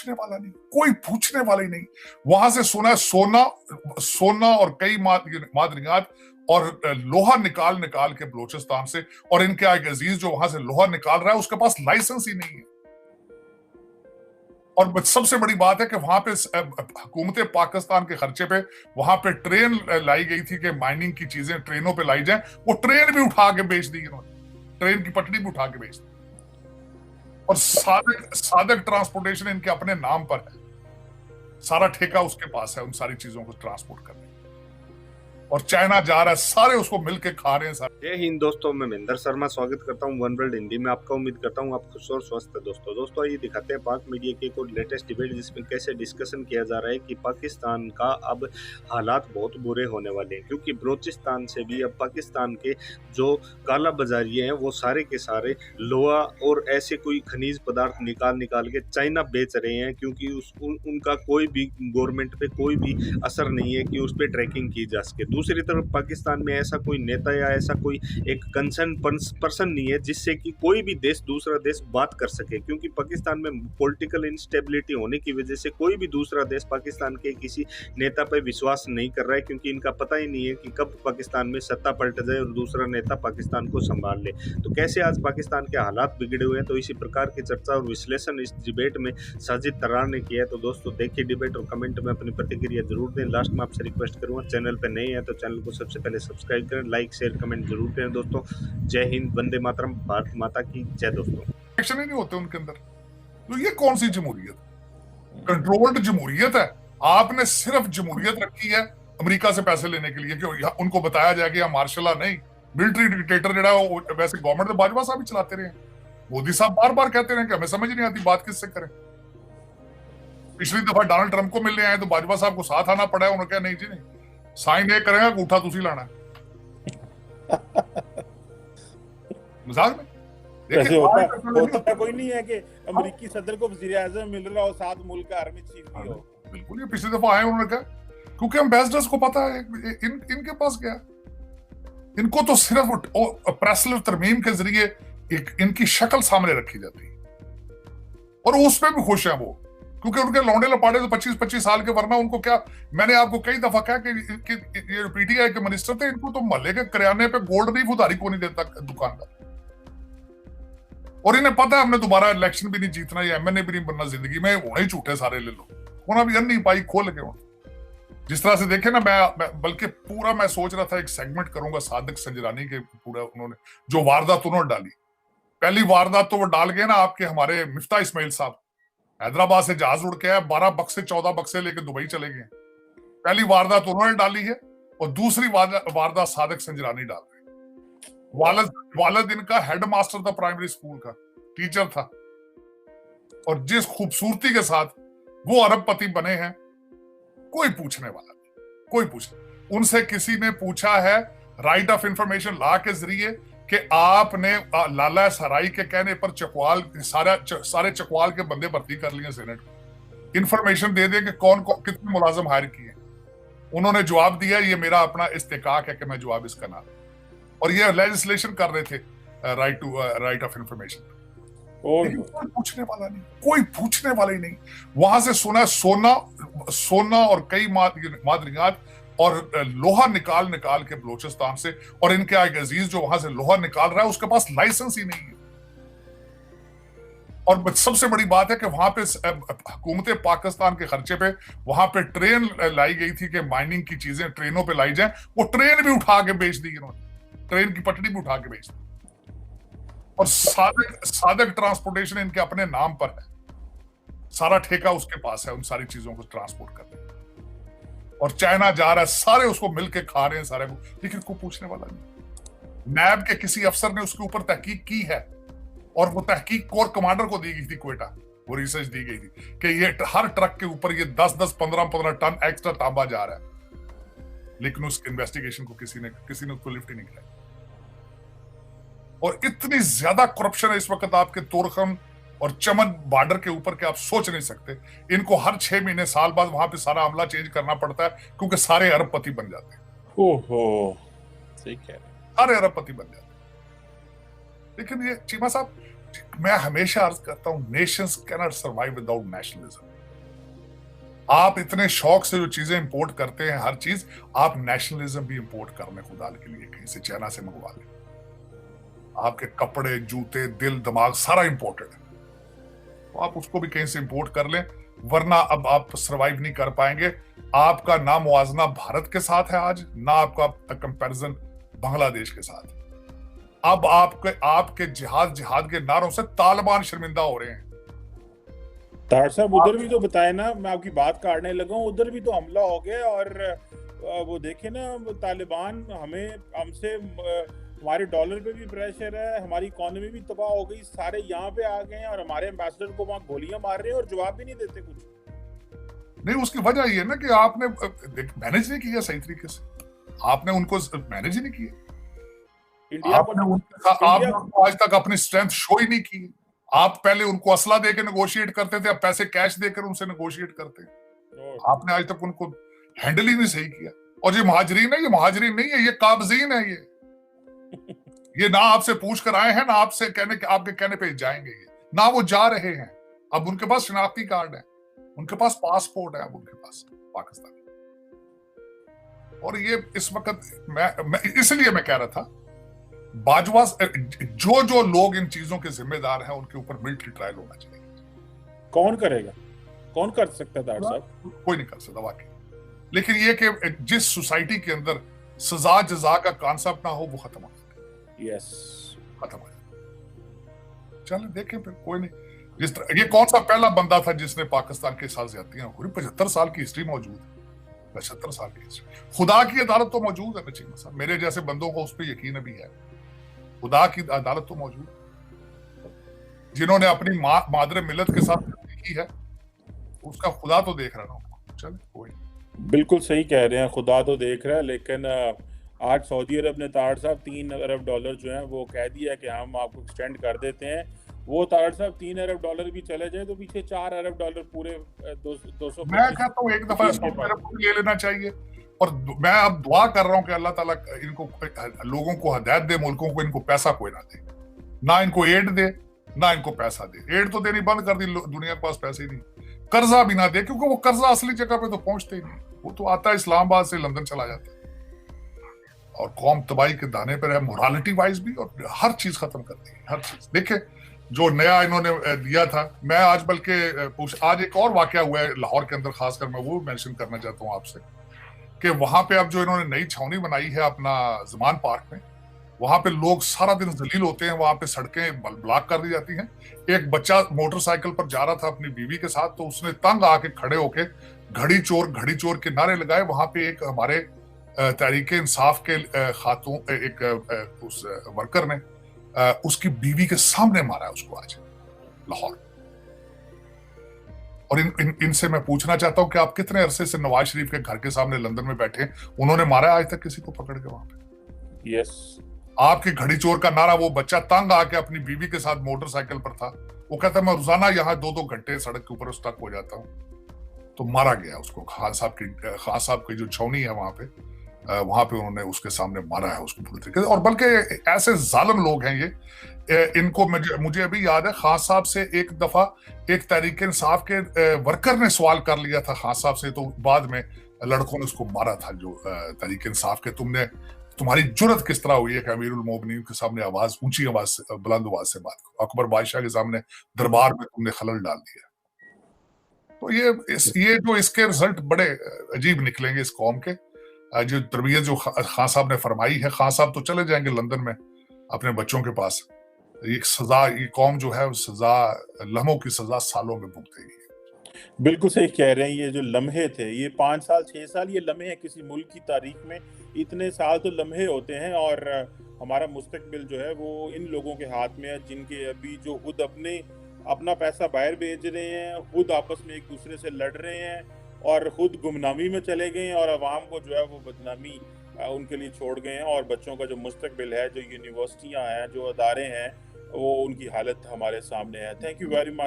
पूछने वाला नहीं, कोई पूछने वाला ही नहीं। वहां से सोना सोना और कई मादनियात और लोहा निकाल निकाल के बलोचिस्तान से, और इनके एक अजीज जो वहां से लोहा निकाल रहा है उसके पास लाइसेंस ही नहीं है। और सबसे बड़ी बात है कि वहां पे हुकूमत पाकिस्तान के खर्चे पे वहां पे ट्रेन लाई गई थी कि माइनिंग की चीजें ट्रेनों पे लाई जाए, वो ट्रेन भी उठा के बेच दी इन्होंने, ट्रेन की पटरी भी उठा के बेच दी। और सादक ट्रांसपोर्टेशन इनके अपने नाम पर है, सारा ठेका उसके पास है उन सारी चीजों को ट्रांसपोर्ट करने, और चाइना जा रहा है, सारे उसको मिलके खा रहे हैं। जय हिंद दोस्तों, मैं महेंद्र शर्मा स्वागत करता हूं वन वर्ल्ड हिंदी में आपका। उम्मीद करता हूं आप खुश और स्वस्थ है। दोस्तों आइए दिखाते हैं पाक मीडिया की एक और लेटेस्ट डिबेट, जिसमें कैसे डिस्कशन किया जा रहा है कि पाकिस्तान का अब हालात बहुत बुरे होने वाले हैं, क्योंकि बलोचिस्तान से भी अब पाकिस्तान के जो काला बाजारिये हैं वो सारे के सारे लोहा और ऐसे कोई खनिज पदार्थ निकाल के चाइना बेच रहे हैं, क्योंकि उनका कोई भी गवर्नमेंट पे कोई भी असर नहीं है कि उस पर ट्रैकिंग की जा सके। दूसरी तरफ पाकिस्तान में ऐसा कोई नेता या ऐसा कोई एक कंसर्न पर्सन नहीं है जिससे कि कोई भी देश दूसरा देश बात कर सके, क्योंकि पाकिस्तान में पॉलिटिकल इंस्टेबिलिटी होने की वजह से कोई भी दूसरा देश पाकिस्तान के किसी नेता पर विश्वास नहीं कर रहा है, क्योंकि इनका पता ही नहीं है कि कब पाकिस्तान में सत्ता पलट जाए और दूसरा नेता पाकिस्तान को संभाल ले। तो कैसे आज पाकिस्तान के हालात बिगड़े हुए हैं, तो इसी प्रकार की चर्चा और विश्लेषण इस डिबेट में साजिद तरार ने किया है। तो दोस्तों देखिए डिबेट और कमेंट में अपनी प्रतिक्रिया जरूर दें। लास्ट में आपसे रिक्वेस्ट करूंगा, चैनल पर नए हैं तो चैनल को सबसे पहले सब्सक्राइब करें, लाइक शेयर कमेंट जरूर करें। दोस्तों जय हिंद, वंदे मातरम, भारत माता की जय। दोस्तों इलेक्शन ही नहीं होते उनके अंदर, तो ये कौन सी जमहूरियत, कंट्रोल्ड जमहूरियत है। आपने सिर्फ जमहूरियत रखी है अमेरिका से पैसे लेने के लिए कि उनको बताया जाए कि मार्शल नहीं, मिलिट्री डिक्टेटर जड़ा वैसे गवर्नमेंट तो बाजवा साहब ही चलाते रहे। मोदी साहब बार बार कहते रहे कि हमें समझ नहीं आती बात किससे करें। पिछली दफा डोनाल्ड ट्रंप को मिलने आए तो बाजवा साहब को साथ आना पड़ा, उन्होंने कहा नहीं जी नहीं, साइन एक करेगा, अंगूठा तुसी लाना है। मजाक में देखिए होता कोई नहीं है कि अमेरिकी सदर को वज़ीर-ए-आज़म मिल रहा हो, साथ मुल्क का आर्मी चीफ भी हो। बिल्कुल, ये पिछली दफा आए, उन्होंने कहा क्योंकि एम्बेसडर्स को पता है इनके पास क्या, इनको तो सिर्फ प्रेसिल तरमीम के जरिए इनकी शक्ल सामने रखी जाती है, और उस पर भी खुश है वो, क्योंकि उनके लौंडे लपाड़े तो 25-25 साल के, वरना उनको क्या, मैंने आपको कई दफा कहा कि ये पीटीआई के मिनिस्टर थे, इनको तो मोहल्ले के करियाने पे गोल्ड नहीं उधारी को नहीं देता दुकानदार, और इन्हें पता है हमने दोबारा इलेक्शन भी नहीं जीतना, या एमएनए भी नहीं बनना जिंदगी में, होने ही झूठे सारे ले लो, होना भी नहीं पाई खोल के। जिस तरह से देखे ना, मैं बल्कि पूरा मैं सोच रहा था एक सेगमेंट करूंगा सादिक संजरानी के, पूरा उन्होंने जो वारदात उन्होंने डाली, पहली वारदात तो वो डाल गए ना आपके हमारे मिफ्ता इस्माइल साहब, हैदराबाद से जहाज उड़ के आए, 12 बक्से 14 बक्से लेके दुबई चले गए। पहली वारदात उन्होंने डाली है, और दूसरी वारदात सादिक संजरानी डाल रहे। वालिद इनका हेडमास्टर था, प्राइमरी स्कूल का टीचर था, और जिस खूबसूरती के साथ वो अरबपति बने हैं, कोई पूछने वाला नहीं, कोई पूछने। उनसे किसी ने पूछा है राइट ऑफ इंफॉर्मेशन लॉ के जरिए कि आपने लाला सराई के कहने पर चकवाल सारे चकवाल के बंदे भर्ती कर लिए सेनेट को, इंफॉर्मेशन दे दे कि कौन कितने मुलाजिम हायर किए। उन्होंने जवाब दिया, ये मेरा अपना इस्तेकाक है कि मैं जवाब इसका ना दूं, और ये लेजिस्लेशन कर रहे थे राइट ऑफ इंफॉर्मेशन। कोई पूछने वाला नहीं, कोई पूछने वाला ही नहीं। वहां से सोना और कई मादनियात और लोहा निकाल निकाल के बलोचिस्तान से, और इनके एक अजीज जो वहां से लोहा निकाल रहा है उसके पास लाइसेंस ही नहीं है। और सबसे बड़ी बात है कि वहां पे हुकूमत पाकिस्तान के खर्चे पे वहां पे ट्रेन लाई गई थी कि माइनिंग की चीजें ट्रेनों पे लाई जाए, वो ट्रेन भी उठा के बेच दी इन्होंने, ट्रेन की पटरी भी उठा के बेच दी। और सादक ट्रांसपोर्टेशन इनके अपने नाम पर है, सारा ठेका उसके पास है उन सारी चीजों को ट्रांसपोर्ट करने, और चाइना जा रहा है, सारे उसको मिलके खा रहे हैं सारे को, लेकिन कोई पूछने वाला नहीं। नैब के किसी अफसर ने उसके ऊपर तहकीक की है, और वो तहकीक कोर कमांडर को दी गई थी कोयटा, वो रिसर्च दी गई थी कि ये हर ट्रक के ऊपर ये 10-10, 15-15 टन एक्स्ट्रा तांबा जा रहा है, लेकिन उस इन्वेस्टिगेशन को किसी ने उसको लिफ्ट ही नहीं किया। और इतनी ज्यादा करप्शन है इस वक्त आपके तोरखम और चमन बॉर्डर के ऊपर कि आप सोच नहीं सकते। इनको हर 6 महीने साल बाद वहां पे सारा अमला चेंज करना पड़ता है, क्योंकि सारे अरबपति बन जाते हैं। ओहो, सही कह रहे हैं, सारे अरबपति बन जाते हैं। लेकिन ये चीमा साहब मैं हमेशा अर्ज करता हूं, Nations can not survive without nationalism. आप इतने शौक से जो चीजें इंपोर्ट करते हैं, हर चीज, आप नेशनलिज्म भी इंपोर्ट कर लें खुदा के लिए, कहीं से चाइना से मंगवा लें। आपके कपड़े, जूते, दिल, दिमाग सारा इंपोर्टेड है, तो आप उसको भी कहीं से इंपोर्ट कर लें, वरना अब आप सर्वाइव नहीं कर पाएंगे। आपका ना मुआवजा भारत के साथ है आज, ना आपका कंपैरिजन बांग्लादेश के साथ। अब आपके जिहाद के नारों से तालिबान शर्मिंदा हो रहे हैं। तार साहब उधर भी तो बताए ना, मैं आपकी बात काटने लगा हूँ, उधर भी तो हमला हो गया और वो देखे ना तालिबान हमसे हमारे डॉलर पे भी प्रेशर है, हमारी इकोनॉमी भी तबाह हो गई, सारे यहाँ पे आ गए हैं और हमारे एम्बेसडर को वहाँ गोलियां मार रहे हैं और जवाब भी नहीं देते कुछ। नहीं, उसकी वजह ये ना कि आपने मैनेज नहीं किया सही तरीके से, आपने उनको मैनेज ही नहीं किया। आपने उनको आज तक अपनी स्ट्रेंथ शो ही नहीं की। आप पहले उनको असला देकर नेगोशिएट करते थे, अब पैसे कैश देकर उनसे नेगोशिएट करते हैं। आपने आज तक उनको हैंडल ही नहीं सही किया। और ये महाजरीन है, ये महाजरीन नहीं है, ये काबजीन है। ये ना आपसे पूछ कर आए हैं, ना आपसे आपके कहने पे जाएंगे, ये ना वो जा रहे हैं। अब उनके पास शनाख्ती कार्ड है, उनके पास पासपोर्ट है, अब उनके पास पाकिस्तान। और ये इस वक्त मैं इसलिए मैं कह रहा था, बाजवा जो लोग इन चीजों के जिम्मेदार हैं, उनके ऊपर मिलिट्री ट्रायल होना चाहिए। कौन करेगा? कौन कर सकता है डॉक्टर साहब? कोई नहीं कर सकता वाकई। लेकिन ये कि जिस सोसाइटी के अंदर सजा जजा का कॉन्सेप्ट ना हो, वो खत्म हो जाए। यस, खत्म हो जाए। चलो देखें फिर, कोई नहीं। जिस तरह ये कौन सा पहला बंदा था जिसने पाकिस्तान के साथ ज्यादतियां हुई? 75 साल की हिस्ट्री मौजूद है, 75 साल की हिस्ट्री। खुदा की अदालत तो मौजूद है नचीम साहब, मेरे जैसे बंदों को उस पर यकीन भी है। खुदा की अदालत तो मौजूद, जिन्होंने अपनी मादर मिलत के साथ की है, उसका खुदा तो देख रहा ना। चल कोई, बिल्कुल सही कह रहे हैं, खुदा तो देख रहा है। लेकिन आज सऊदी अरब ने तार साहब $3 अरब जो है वो कह दिया कि हम आपको एक्सटेंड कर देते हैं। वो तार साहब $3 अरब भी चले जाए तो पीछे $4 अरब पूरे 200। मैं कहता हूँ एक दफा सऊदी अरब को ले लेना चाहिए। और मैं अब दुआ कर रहा हूँ कि अल्लाह ताला इनको, लोगों को हिदायत दे, मुल्कों को, इनको पैसा कोई ना दे, ना इनको एड दे, ना इनको पैसा दे। एड तो देनी बंद कर दी, दुनिया के पास पैसे ही नहीं। कर्जा भी ना दे, क्योंकि वो कर्जा असली जगह पे तो पहुंचते ही नहीं, वो तो आता है इस्लामाबाद से लंदन चला जाता है और कौम तबाही के दाने पर है, मोरालिटी वाइज भी, और हर चीज खत्म कर दी, हर चीज। देखे जो नया इन्होंने दिया था, मैं आज बल्कि आज एक और वाकया हुआ है लाहौर के अंदर, खासकर मैं वो मेंशन करना चाहता हूँ आपसे, कि वहां पे अब जो इन्होंने नई छावनी बनाई है अपना जमान पार्क में, वहां पे लोग सारा दिन जलील होते हैं, वहां पे सड़कें ब्लॉक कर दी जाती हैं। एक बच्चा मोटरसाइकिल पर जा रहा था अपनी बीवी के साथ, तो उसने तंग आके खड़े होके घड़ी चोर के नारे लगाए। वहां पे एक हमारे तहरीक इंसाफ के खातून, एक उस वर्कर ने उसकी बीवी के सामने मारा है उसको आज लाहौर। और इनसे मैं पूछना चाहता हूं कि आप कितने अरसे से नवाज शरीफ के घर के सामने लंदन में बैठे, उन्होंने मारा आज तक किसी को पकड़ के वहां पे? यस, आपकी घड़ी चोर का नारा, वो बच्चा तंग आके अपनी बीवी के साथ मोटरसाइकिल पर था, वो कहता मैं रोजाना यहाँ 2-2 घंटे सड़क के ऊपर स्टक हो जाता हूँ, तो मारा गया उसको। खान साहब की जो छावनी है वहां पे उन्होंने उसके सामने मारा है उसको पूरी तरीके से। और बल्कि ऐसे जालिम लोग हैं ये, इनको मुझे अभी याद है, खान साहब से एक दफा एक तहरीक इंसाफ के वर्कर ने सवाल कर लिया था खान साहब से, तो बाद में लड़कों ने उसको मारा था जो तहरीक इंसाफ के, तुम्हारी जुर्रत किस तरह हुई है कि अमीरुल मोमिनीन के सामने ऊंची आवाज से, बुलंद आवाज से बात करो, अकबर बादशाह के सामने दरबार में तुमने खलल डाल दिया। तो ये जो इसके रिजल्ट बड़े अजीब निकलेंगे इस कौम के। जो तरबियत जो खान साहब ने फरमाई है, खान साहब तो चले जाएंगे लंदन में अपने बच्चों के पास। एक सजा, ये कौम जो है सजा, लम्हों की सजा सालों में भुगतेगी। बिल्कुल सही कह रहे हैं। ये जो लम्हे थे, ये 5 साल 6 साल ये लम्हे हैं किसी मुल्क की तारीख में, इतने साल तो लम्हे होते हैं। और हमारा मुस्तकबिल जो है वो इन लोगों के हाथ में है, जिनके अभी जो खुद अपना पैसा बाहर भेज रहे हैं, खुद आपस में एक दूसरे से लड़ रहे हैं और खुद गुमनामी में चले गए हैं, और अवाम को जो है वो बदनामी उनके लिए छोड़ गए हैं। और बच्चों का जो मुस्तकबिल है, जो यूनिवर्सिटियां हैं, जो अदारे हैं, वो उनकी हालत हमारे सामने है। Thank you very much.